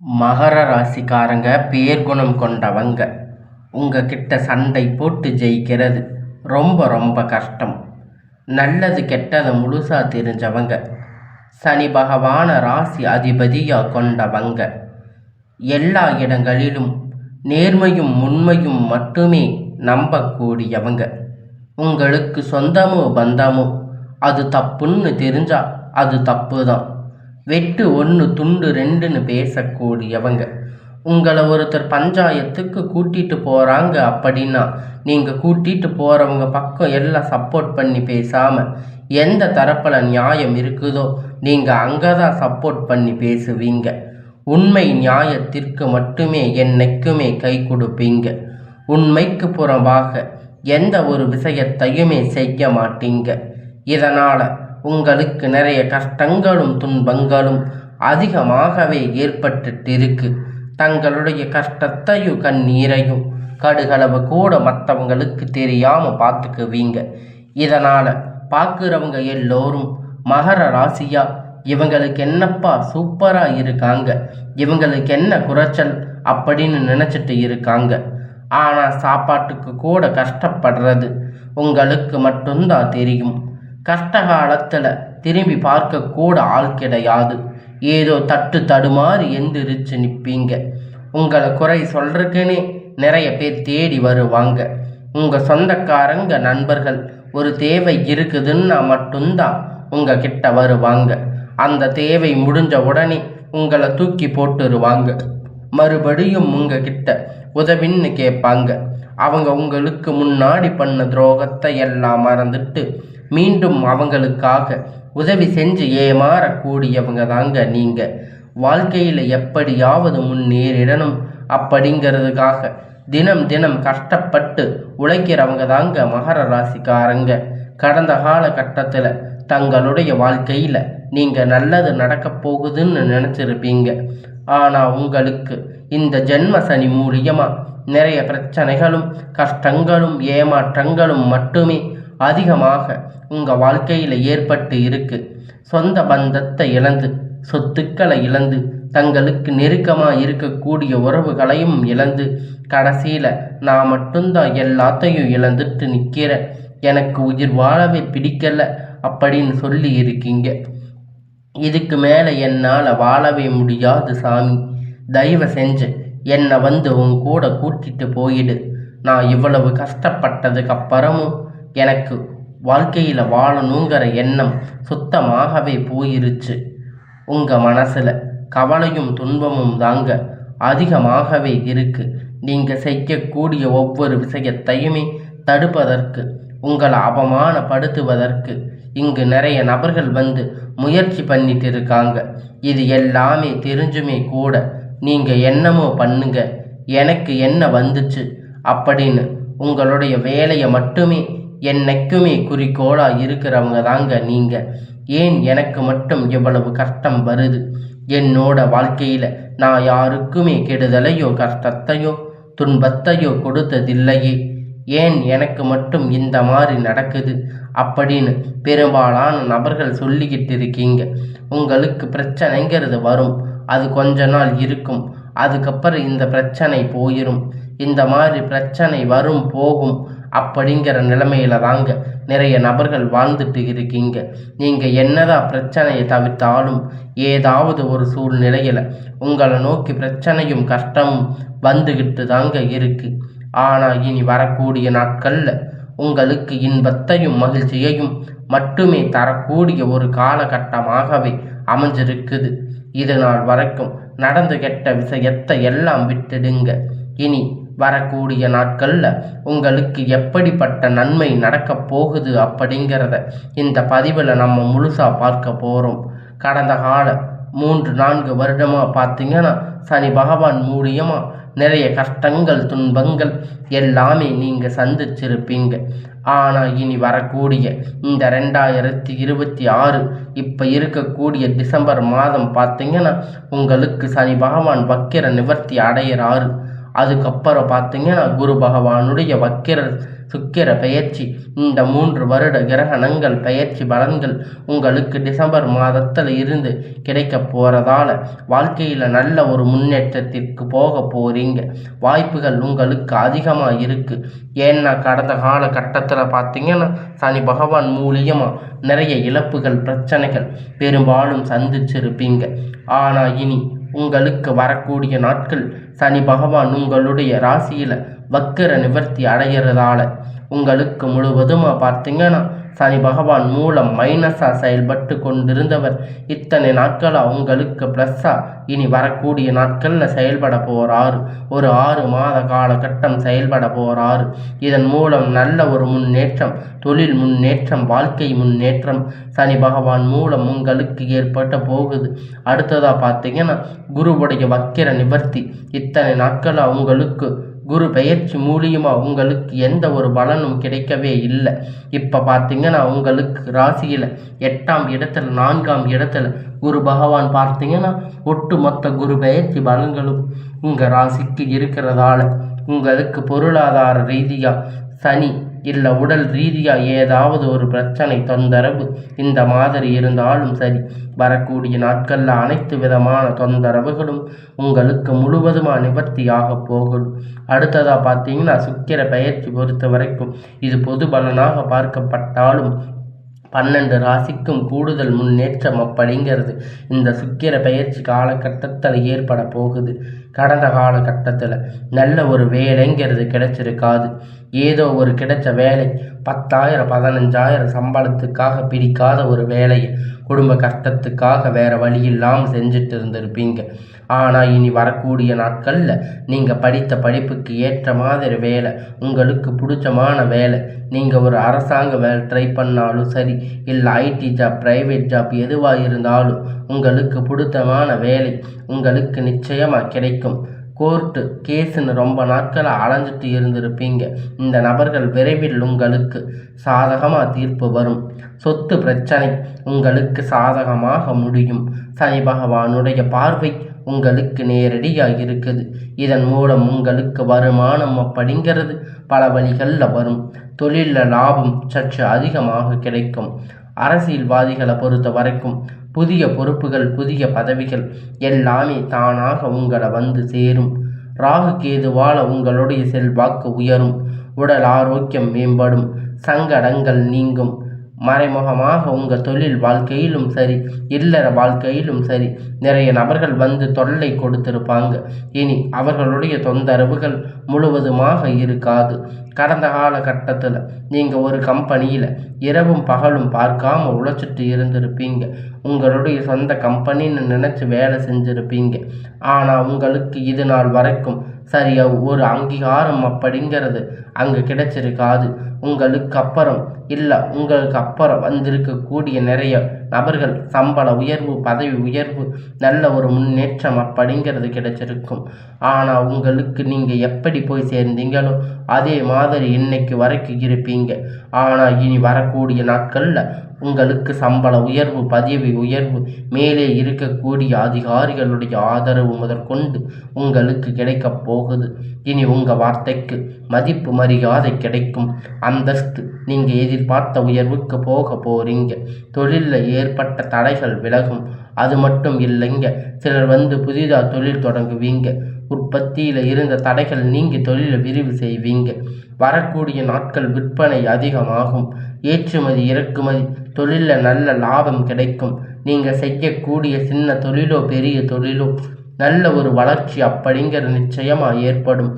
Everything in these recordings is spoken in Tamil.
மகர ராசிக்காரங்க பேர்குணம் கொண்டவங்க. உங்ககிட்ட சண்டை போட்டு ஜெயிக்கிறது ரொம்ப ரொம்ப கஷ்டம். நல்லது கெட்டதை முழுசா தெரிஞ்சவங்க. சனி பகவான ராசி அதிபதியா கொண்டவங்க. எல்லா இடங்களிலும் நேர்மையும் உண்மையும் மட்டுமே நம்பக்கூடியவங்க. உங்களுக்கு சொந்தமோ பந்தமோ அது தப்புன்னு தெரிஞ்சா அது தப்பு தான். வெட்டு ஒன்று துண்டு ரெண்டுன்னு பேசக்கூடியவங்க. உங்களை ஒருத்தர் பஞ்சாயத்துக்கு கூட்டிட்டு போகிறாங்க அப்படின்னா நீங்கள் கூட்டிட்டு போகிறவங்க பக்கம் எல்லாம் சப்போர்ட் பண்ணி பேசாமல் எந்த தரப்பில் நியாயம் இருக்குதோ நீங்கள் அங்கே தான் சப்போர்ட் பண்ணி பேசுவீங்க. உண்மை நியாயத்திற்கு மட்டுமே என்னைக்குமே கை கொடுப்பீங்க. உண்மைக்கு புறம்பாக எந்த ஒரு விஷயத்தையுமே செய்ய மாட்டீங்க. இதனால் உங்களுக்கு நிறைய கஷ்டங்களும் துன்பங்களும் அதிகமாகவே ஏற்பட்டுட்டு இருக்கு. தங்களுடைய கஷ்டத்தையும் கண்ணீரையும் கடுகளவு கூட மற்றவங்களுக்கு தெரியாமல் பார்த்துக்குவீங்க. இதனால் பார்க்குறவங்க எல்லோரும் மகர ராசியா இவங்களுக்கு என்னப்பா சூப்பராக இருக்காங்க, இவங்களுக்கு என்ன குறைச்சல் அப்படின்னு நினச்சிட்டு இருக்காங்க. ஆனால் சாப்பாட்டுக்கு கூட கஷ்டப்படுறது உங்களுக்கு மட்டும்தான் தெரியும். கஷ்ட காலத்தில் திரும்பி பார்க்க கூட ஆள் கிடையாது. ஏதோ தட்டு தடுமாறி எந்திரிச்சு நிற்பீங்க. உங்களை குறை சொல்றதுக்குன்னே நிறைய பேர் தேடி வருவாங்க. உங்கள் சொந்தக்காரங்க நண்பர்கள் ஒரு தேவை இருக்குதுன்னா மட்டும்தான் உங்கள் கிட்ட வருவாங்க. அந்த தேவை முடிஞ்ச உடனே உங்களை தூக்கி போட்டுருவாங்க. மறுபடியும் உங்கள் கிட்ட உதவின்னு கேட்பாங்க. அவங்க உங்களுக்கு முன்னாடி பண்ண துரோகத்தை எல்லாம் மறந்துட்டு மீண்டும் அவங்களுக்காக உதவி செஞ்சு ஏமாறக்கூடியவங்க தாங்க நீங்கள். வாழ்க்கையில் எப்படியாவது முன்னேறிடணும் அப்படிங்கிறதுக்காக தினம் தினம் கஷ்டப்பட்டு உழைக்கிறவங்க தாங்க மகர ராசிக்காரங்க. கடந்த காலகட்டத்தில் தங்களுடைய வாழ்க்கையில் நீங்கள் நல்லது நடக்க போகுதுன்னு நினச்சிருப்பீங்க. ஆனால் உங்களுக்கு இந்த ஜென்ம சனி மூலியமாக நிறைய பிரச்சனைகளும் கஷ்டங்களும் ஏமாற்றங்களும் மட்டுமே அதிகமாக உங்கள் வாழ்க்கையில் ஏற்பட்டு இருக்கு. சொந்த பந்தத்தை இழந்து சொத்துக்களை இழந்து தங்களுக்கு நெருக்கமாக இருக்கக்கூடிய உறவுகளையும் இழந்து கடைசியில் நான் மட்டும்தான் எல்லாத்தையும் இழந்துட்டு நிற்கிறேன், எனக்கு உயிர் வாழவே பிடிக்கலை அப்படின்னு சொல்லி இருக்கீங்க. இதுக்கு மேலே என்னால் வாழவே முடியாது சாமி, தயவு செஞ்சு என்னை வந்து உன் கூட கூட்டிட்டு போயிடு. நான் இவ்வளவு கஷ்டப்பட்டதுக்கு அப்புறமும் எனக்கு வாழ்க்கையில் வாழணுங்கிற எண்ணம் சுத்தமாகவே போயிருச்சு. உங்கள் மனசில் கவலையும் துன்பமும் தாங்க அதிகமாகவே இருக்கு. நீங்கள் செய்யக்கூடிய ஒவ்வொரு விஷயத்தையுமே தடுப்பதற்கு, உங்களை அவமானப்படுத்துவதற்கு இங்கு நிறைய நபர்கள் வந்து முயற்சி பண்ணிட்டு இருக்காங்க. இது எல்லாமே தெரிஞ்சுமே கூட நீங்கள் என்னமோ பண்ணுங்க, எனக்கு என்ன வந்துச்சு அப்படின்னு உங்களுடைய வேலையை மட்டுமே என்னைக்குமே குறிக்கோளாக இருக்கிறவங்க தாங்க நீங்கள். ஏன் எனக்கு மட்டும் இவ்வளவு கஷ்டம் வருது? என்னோட வாழ்க்கையில் நான் யாருக்குமே கெடுதலையோ கஷ்டத்தையோ துன்பத்தையோ கொடுத்ததில்லையே, ஏன் எனக்கு மட்டும் இந்த மாதிரி நடக்குது அப்படின்னு பெரும்பாலான நபர்கள் சொல்லிக்கிட்டு இருக்கீங்க. உங்களுக்கு பிரச்சனைங்கிறது வரும், அது கொஞ்ச நாள் இருக்கும், அதுக்கப்புறம் இந்த பிரச்சனை போயிடும். இந்த மாதிரி பிரச்சனை வரும் போகும் அப்படிங்கிற நிலைமையில தாங்க நிறைய நபர்கள் வாழ்ந்துட்டு இருக்கீங்க. நீங்கள் என்னதான் பிரச்சனையை தவிர்த்தாலும் ஏதாவது ஒரு சூழ்நிலையில் உங்களை நோக்கி பிரச்சனையும் கஷ்டமும் வந்துக்கிட்டு தாங்க இருக்கு. ஆனால் இனி வரக்கூடிய நாட்களில் உங்களுக்கு இன்பத்தையும் மகிழ்ச்சியையும் மட்டுமே தரக்கூடிய ஒரு காலகட்டமாகவே அமைஞ்சிருக்குது. இது நாள் வரைக்கும் நடந்து கெட்ட விஷயத்தை எல்லாம் விட்டுடுங்க. இனி வரக்கூடிய நாட்களில் உங்களுக்கு எப்படிப்பட்ட நன்மை நடக்கப் போகுது அப்படிங்கிறத இந்த பதிவில் நம்ம முழுசாக பார்க்க போகிறோம். கடந்த கால 3-4 வருடமாக பார்த்தீங்கன்னா சனி பகவான் மூலியமாக நிறைய கஷ்டங்கள் துன்பங்கள் எல்லாமே நீங்கள் சந்திச்சிருப்பீங்க. ஆனால் இனி வரக்கூடிய இந்த 2026 இப்போ இருக்கக்கூடிய டிசம்பர் மாதம் பார்த்தீங்கன்னா உங்களுக்கு சனி பகவான் வக்கிர நிவர்த்தி அடையிறாரு. அதுக்கப்புறம் பார்த்தீங்கன்னா குரு பகவானுடைய வக்கிர சுக்கிர பெயர்ச்சி. இந்த 3 வருட கிரகணங்கள் பெயர்ச்சி பலன்கள் உங்களுக்கு டிசம்பர் மாதத்தில் இருந்து கிடைக்க போறதால வாழ்க்கையில் நல்ல ஒரு முன்னேற்றத்திற்கு போக போறீங்க. வாய்ப்புகள் உங்களுக்கு அதிகமாக இருக்கு. ஏன்னா கடந்த காலகட்டத்தில் பார்த்தீங்கன்னா சனி பகவான் மூலியமாக நிறைய இழப்புகள் பிரச்சனைகள் பெரும்பாலும் சந்திச்சிருப்பீங்க. ஆனால் இனி உங்களுக்கு வரக்கூடிய நாட்கள் சனி பகவான் உங்களுடைய ராசியில் வக்கர நிவர்த்தி அடைகிறதால உங்களுக்கு முழுவதுமாக பார்த்தீங்கன்னா சனி பகவான் மூலம் மைனஸாக செயல்பட்டு கொண்டிருந்தவர் இத்தனை நாட்களாக உங்களுக்கு ப்ளஸ்ஸாக இனி வரக்கூடிய நாட்களில் செயல்பட போகிறாரு. ஒரு 6 மாத காலகட்டம் செயல்பட போகிறாரு. இதன் மூலம் நல்ல ஒரு முன்னேற்றம், தொழில் முன்னேற்றம், வாழ்க்கை முன்னேற்றம் சனி பகவான் மூலம் உங்களுக்கு ஏற்பட்ட போகுது. அடுத்ததாக பார்த்தீங்கன்னா குருவுடைய வக்கிர நிவர்த்தி. இத்தனை நாட்களாக உங்களுக்கு குரு பெயர்ச்சி மூலியமாக உங்களுக்கு எந்த ஒரு பலனும் கிடைக்கவே இல்லை. இப்போ பார்த்தீங்கன்னா உங்களுக்கு ராசியில் 8ஆம் இடத்துல 4ஆம் இடத்துல குரு பகவான் பார்த்தீங்கன்னா ஒட்டுமொத்த குரு பெயர்ச்சி பலன்களும் உங்கள் ராசிக்கு இருக்கிறதால உங்களுக்கு பொருளாதார ரீதியாக சனி இல்லை உடல் ரீதியாக ஏதாவது ஒரு பிரச்சனை தொந்தரவு இந்த மாதிரி இருந்தாலும் சரி வரக்கூடிய நாட்களில் அனைத்து விதமான தொந்தரவுகளும் உங்களுக்கு முழுவதுமாக நிவர்த்தியாக போகும். அடுத்ததாக பார்த்தீங்கன்னா சுக்கிர பெயர்ச்சி பொறுத்த வரைக்கும் இது பொது பலனாக பார்க்கப்பட்டாலும் 12 ராசிக்கும் கூடுதல் முன்னேற்றம் அப்படிங்கிறது இந்த சுக்கிர பெயர்ச்சி காலகட்டத்தில் ஏற்பட போகுது. கடந்த காலகட்டத்தில் நல்ல ஒரு வேலைங்கிறது கிடைச்சிருக்காது. ஏதோ ஒரு கிடைச்ச வேலை 10,000 15,000 சம்பளத்துக்காக பிடிக்காத ஒரு வேலையை குடும்ப கஷ்டத்துக்காக வேறு வழி இல்லாமல் செஞ்சுட்டு இருந்திருப்பீங்க. ஆனால் இனி வரக்கூடிய நாட்களில் நீங்கள் படித்த படிப்புக்கு ஏற்ற மாதிரி வேலை, உங்களுக்கு பிடிச்சமான வேலை, நீங்கள் ஒரு அரசாங்க வேலை ட்ரை பண்ணாலும் சரி இல்லை ஐடி ஜாப் ப்ரைவேட் ஜாப் எதுவாக இருந்தாலும் உங்களுக்கு பிடித்தமான வேலை உங்களுக்கு நிச்சயமாக கிடைக்கும். கோர்ட்டு கேஸுன்னு ரொம்ப நாட்களாக அலைஞ்சிட்டு இருந்திருப்பீங்க. இந்த நபர்கள் விரைவில் உங்களுக்கு சாதகமாக தீர்ப்பு வரும். சொத்து பிரச்சனை உங்களுக்கு சாதகமாக முடியும். சனி பகவானுடைய பார்வை உங்களுக்கு நேரடியாக இருக்குது. இதன் மூலம் உங்களுக்கு வருமானம் அப்படிங்கிறது பல வழிகளில் வரும். தொழிலில் லாபம் சற்று அதிகமாக கிடைக்கும். அரசியல்வாதிகளை பொறுத்த வரைக்கும் புதிய பொறுப்புகள் புதிய பதவிகள் எல்லாமே தானாக உங்களை வந்து சேரும். ராகு கேதுவால் உங்களுடைய செல்வாக்கு உயரும். உடல் ஆரோக்கியம் மேம்படும். சங்கடங்கள் நீங்கும். மறைமுகமாக உங்கள் தொழில் வாழ்க்கையிலும் சரி இல்லற வாழ்க்கையிலும் சரி நிறைய நபர்கள் வந்து தொல்லை கொடுத்திருப்பாங்க. இனி அவர்களுடைய தொந்தரவுகள் முழுவதுமாக இருக்காது. கடந்த காலகட்டத்தில் நீங்கள் ஒரு கம்பெனியில் இரவும் பகலும் பார்க்காம உழைச்சிட்டு இருந்திருப்பீங்க. உங்களுடைய சொந்த கம்பெனின்னு நினச்சி வேலை செஞ்சுருப்பீங்க. ஆனால் உங்களுக்கு இது நாள் வரைக்கும் சரியாக ஒரு அங்கீகாரம் அப்படிங்கிறது அங்கே கிடைச்சிருக்காது. உங்களுக்கு அப்புறம் வந்திருக்கக்கூடிய நிறைய நபர்கள் சம்பள உயர்வு பதவி உயர்வு நல்ல ஒரு முன்னேற்றம் அப்படிங்கிறது கிடைச்சிருக்கும். ஆனால் உங்களுக்கு நீங்கள் எப்படி போய் சேர்ந்தீங்களோ அதே மாதிரி இன்னைக்கு வரைக்கும் இருப்பீங்க. ஆனால் இனி வரக்கூடிய நாட்களில் உங்களுக்கு சம்பள உயர்வு பதவி உயர்வு மேலே இருக்கக்கூடிய அதிகாரிகளுடைய ஆதரவு முதற்கொண்டு உங்களுக்கு கிடைக்கப் போகுது. இனி உங்கள் வார்த்தைக்கு மதிப்பு மரியாதை கிடைக்கும். அந்தஸ்து நீங்கள் எதிர்பார்த்த உயர்வுக்கு போக போகிறீங்க. தொழிலில் ஏற்பட்ட தடைகள் விலகும். அது மட்டும் இல்லைங்க, சிலர் வந்து புதிதாக தொழில் தொடங்குவீங்க. உற்பத்தியில் இருந்த தடைகள் நீங்கி தொழிலை விரிவு செய்வீங்க. வரக்கூடிய நாட்கள் விற்பனை அதிகமாகும். ஏற்றுமதி இறக்குமதி தொழிலில் நல்ல லாபம் கிடைக்கும். நீங்கள் செய்யக்கூடிய சின்ன தொழிலோ பெரிய தொழிலோ நல்ல ஒரு வளர்ச்சி அப்படிங்கிற நிச்சயமாக ஏற்படும்.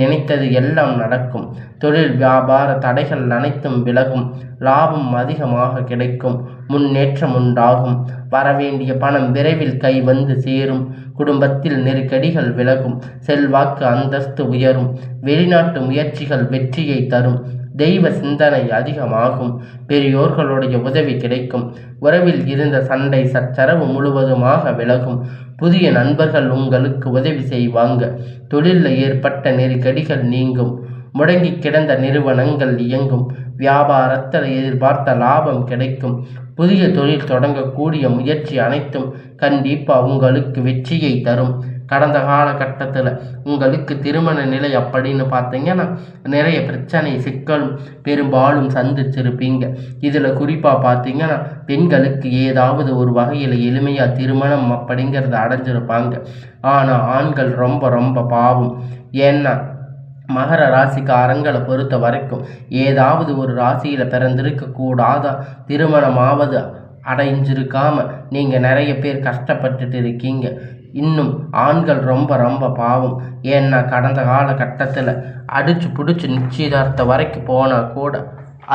நினைத்தது எல்லாம் நடக்கும். தொழில் வியாபார தடைகள் அனைத்தும் விலகும். லாபம் அதிகமாக கிடைக்கும். முன்னேற்றம் உண்டாகும். வரவேண்டிய பணம் விரைவில் கை வந்து சேரும். குடும்பத்தில் நெருக்கடிகள் விலகும். செல்வாக்கு அந்தஸ்து உயரும். வெளிநாட்டு முயற்சிகள் வெற்றியை தரும். தெய்வ சிந்தனை அதிகமாகும். பெரியோர்களுடைய உதவி கிடைக்கும். உறவில் இருந்த சண்டை சச்சரவு முழுவதுமாக விலகும். புதிய நண்பர்கள் உங்களுக்கு உதவி செய்வாங்க. தொழிலில் ஏற்பட்ட நெருக்கடிகள் நீங்கும். முடங்கி கிடந்த நிறுவனங்கள் இயங்கும். வியாபாரத்தில் எதிர்பார்த்த லாபம் கிடைக்கும். புதிய தொழில் தொடங்கக்கூடிய முயற்சி அனைத்தும் கண்டிப்பாக உங்களுக்கு வெற்றியை தரும். கடந்த காலகட்டத்தில் உங்களுக்கு திருமண நிலை அப்படின்னு பார்த்தீங்கன்னா நிறைய பிரச்சனை சிக்கலும் பெரும்பாலும் சந்திச்சிருப்பீங்க. இதில் குறிப்பாக பார்த்தீங்கன்னா பெண்களுக்கு ஏதாவது ஒரு வகையில் எளிமையாக திருமணம் அப்படிங்கிறத அடைஞ்சிருப்பாங்க. ஆனால் ஆண்கள் ரொம்ப ரொம்ப பாவம். ஏன்னா மகர ராசிக்காரங்களை பொறுத்த வரைக்கும் ஏதாவது ஒரு ராசியில் பிறந்திருக்கக்கூடாத திருமணமாவது அடைஞ்சிருக்காம நீங்கள் நிறைய பேர் கஷ்டப்பட்டுட்டு இருக்கீங்க. இன்னும் ஆண்கள் ரொம்ப ரொம்ப பாவம். ஏன்னா கடந்த காலகட்டத்தில் அடிச்சு பிடிச்சி நிச்சயதார்த்தம் வரைக்கும் போனால் கூட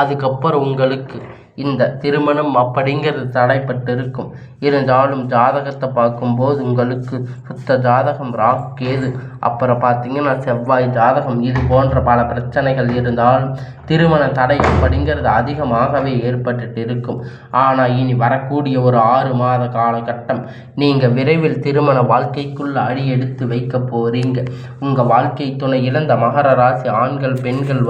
அதுக்கப்புறம் உங்களுக்கு இந்த திருமணம் அப்படிங்கிறது தடைப்பட்டு இருக்கும். இருந்தாலும் ஜாதகத்தை பார்க்கும்போது உங்களுக்கு சுத்த ஜாதகம் ராகு கேது அப்புறம் பார்த்தீங்கன்னா செவ்வாய் ஜாதகம் இது போன்ற பல பிரச்சனைகள் இருந்தாலும் திருமண தடை அப்படிங்கிறது அதிகமாகவே ஏற்பட்டு இருக்கும். ஆனால் இனி வரக்கூடிய ஒரு 6 மாத காலகட்டம் நீங்கள் விரைவில் திருமண வாழ்க்கைக்குள்ள அடி எடுத்து வைக்க போறீங்க. உங்கள் வாழ்க்கை துணை இழந்த மகர ராசி ஆண்கள் பெண்கள்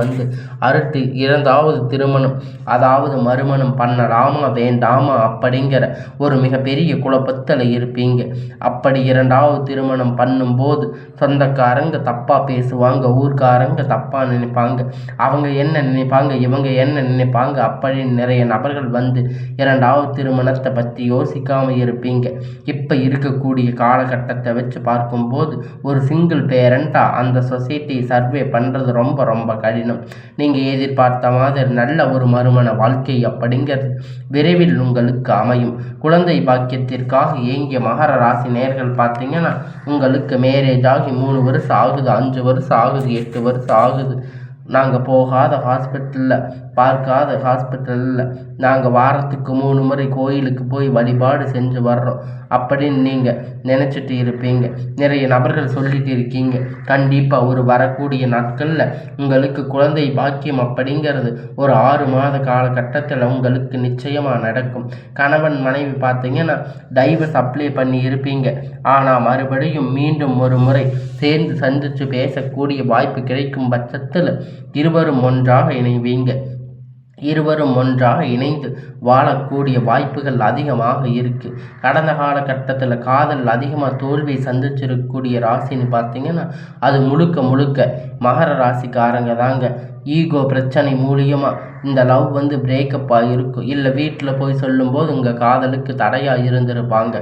அடுத்து 2வது திருமணம் அதாவது மறுமணம் பண்ணலாமா வேண்டாமா அப்படிங்கிற ஒரு மிகப்பெரிய குழப்பத்தில் இருப்பீங்க. அப்படி 2வது திருமணம் பண்ணும்போது சொந்தக்காரங்க தப்பா பேசுவாங்க, ஊர்க்காரங்க தப்பா நினைப்பாங்க, அவங்க என்ன நினைப்பாங்க இவங்க என்ன நினைப்பாங்க அப்படின்னு நிறைய நபர்கள் 2வது திருமணத்தை பற்றி யோசிக்காம இருப்பீங்க. இப்போ இருக்கக்கூடிய காலகட்டத்தை வச்சு பார்க்கும்போது ஒரு சிங்கிள் பேரண்டா அந்த சொசைட்டி சர்வே பண்ணுறது ரொம்ப ரொம்ப கடினம். நீங்கள் எதிர்பார்த்த மாதிரி நல்ல ஒரு மறுமண வாழ்க்கை அப்படிங்கிறது விரைவில் உங்களுக்கு அமையும். குழந்தை பாக்கியத்திற்காக ஏங்கிய மகர ராசி நேயர்கள் பார்த்தீங்கன்னா உங்களுக்கு மேரேஜ் ஆகி 3 வருஷம் ஆகுது, 5 வருஷம் ஆகுது, 8 வருஷம் ஆகுது. நாங்கள் போகாத ஹாஸ்பிட்டலில் பார்க்காத ஹாஸ்பிட்டலில் நாங்கள் வாரத்துக்கு 3 முறை கோயிலுக்கு போய் வழிபாடு செஞ்சு வர்றோம் அப்படின்னு நீங்கள் நினச்சிட்டு இருப்பீங்க. நிறைய நபர்கள் சொல்லிட்டு இருக்கீங்க. கண்டிப்பாக ஒரு வரக்கூடிய நாட்களில் உங்களுக்கு குழந்தை பாக்கியம் அப்படிங்கிறது ஒரு 6 மாத காலகட்டத்தில் உங்களுக்கு நிச்சயமாக நடக்கும். கணவன் மனைவி பார்த்தீங்கன்னா டைவர்ஸ் அப்ளை பண்ணி இருப்பீங்க. ஆனால் மறுபடியும் மீண்டும் ஒரு முறை சேர்ந்து சந்தித்து பேசக்கூடிய வாய்ப்பு கிடைக்கும் பட்சத்தில் இருவரும் ஒன்றாக இணைவீங்க. இருவரும் ஒன்றாக இணைந்து வாழக்கூடிய வாய்ப்புகள் அதிகமாக இருக்குது. கடந்த காலகட்டத்தில் காதல் அதிகமாக தோல்வியை சந்திச்சிருக்கக்கூடிய ராசின்னு பார்த்தீங்கன்னா அது முழுக்க முழுக்க மகர ராசிக்காரங்க தாங்க. ஈகோ பிரச்சனை மூலியமாக இந்த லவ் பிரேக்கப் ஆகிருக்கும். இல்லை வீட்டில் போய் சொல்லும்போது உங்கள் காதலுக்கு தடையாக இருந்திருப்பாங்க.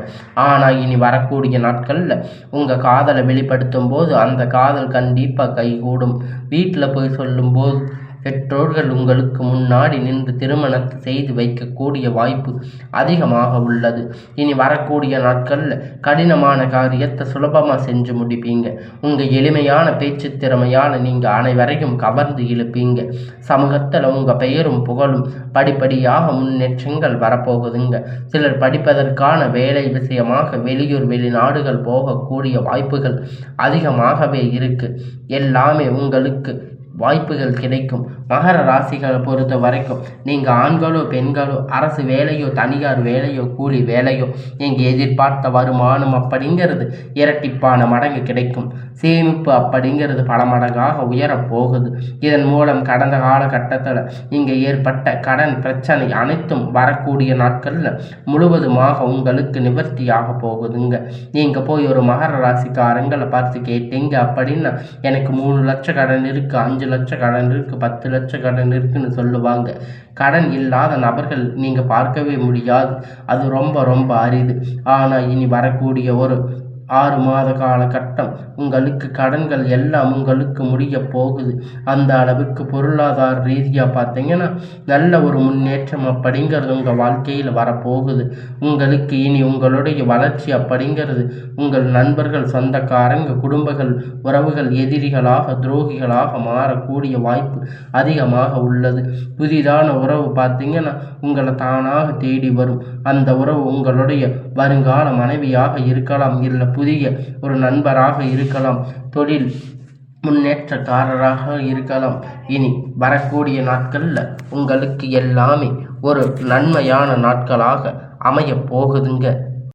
ஆனால் இனி வரக்கூடிய நாட்களில் உங்கள் காதலை வெளிப்படுத்தும் போது அந்த காதல் கண்டிப்பாக கைகூடும். வீட்டில் போய் சொல்லும்போது பெற்றோர்கள் உங்களுக்கு முன்னாடி நின்று திருமணத்தை செய்து வைக்கக்கூடிய வாய்ப்பு அதிகமாக உள்ளது. இனி வரக்கூடிய நாட்களில் கடினமான காரியத்தை சுலபமாக செஞ்சு முடிப்பீங்க. உங்கள் எளிமையான பேச்சு திறமையால் நீங்கள் அனைவரையும் கவர்ந்து இழுப்பீங்க. சமூகத்தில் உங்கள் பெயரும் புகழும் படிப்படியாக முன்னேற்றங்கள் வரப்போகுதுங்க. சிலர் படிப்பதற்கான வேலை விஷயமாக வெளியூர் வெளிநாடுகள் போகக்கூடிய வாய்ப்புகள் அதிகமாகவே இருக்குது. எல்லாமே உங்களுக்கு வாய்ப்புகள் கிடைக்கும். மகர ராசிகளை பொறுத்த வரைக்கும் நீங்கள் ஆண்களோ பெண்களோ அரசு வேலையோ தனியார் வேலையோ கூலி வேலையோ நீங்கள் எதிர்பார்த்த வருமானம் அப்படிங்கிறது இரட்டிப்பான மடங்கு கிடைக்கும். சேமிப்பு அப்படிங்கிறது பல மடங்காக உயரப்போகுது. இதன் மூலம் கடந்த காலகட்டத்தில் இங்கே ஏற்பட்ட கடன் பிரச்சனை அனைத்தும் வரக்கூடிய நாட்களில் முழுவதுமாக உங்களுக்கு நிவர்த்தியாக போகுதுங்க. நீங்கள் போய் ஒரு மகர ராசிக்காரங்களை பார்த்து கேட்டீங்க அப்படின்னா எனக்கு 3 லட்சம் கடன் இருக்குது, 5 லட்சம் கடன் இருக்குது, 10 லட்சம் கடன் இருக்குன்னு சொல்லுவாங்க. கடன் இல்லாத நபர்கள் நீங்கள் பார்க்கவே முடியாது. அது ரொம்ப ரொம்ப அரிது. ஆனால் இனி வரக்கூடிய ஒரு 6 மாத காலகட்டம் உங்களுக்கு கடன்கள் எல்லாம் உங்களுக்கு முடிய போகுது. அந்த அளவுக்கு பொருளாதார ரீதியாக பார்த்தீங்கன்னா நல்ல ஒரு முன்னேற்றம் அப்படிங்கிறது உங்கள் வாழ்க்கையில் வரப்போகுது. உங்களுக்கு இனி உங்களுடைய வளர்ச்சி அப்படிங்கிறது உங்கள் நண்பர்கள் சொந்தக்காரங்க குடும்பங்கள் உறவுகள் எதிரிகளாக துரோகிகளாக மாறக்கூடிய வாய்ப்பு அதிகமாக உள்ளது. புதிதான உறவு பார்த்தீங்கன்னா உங்களை தானாக தேடி வரும். அந்த உறவு உங்களுடைய வருங்கால மனைவியாக இருக்கலாம், இல்லை புதிய ஒரு நண்பராக இருக்கலாம், தொழில் முன்னேற்றக்காரராக இருக்கலாம். இனி வரக்கூடிய நாட்களில் உங்களுக்கு எல்லாமே ஒரு நன்மையான நாட்களாக அமைய போகுதுங்க.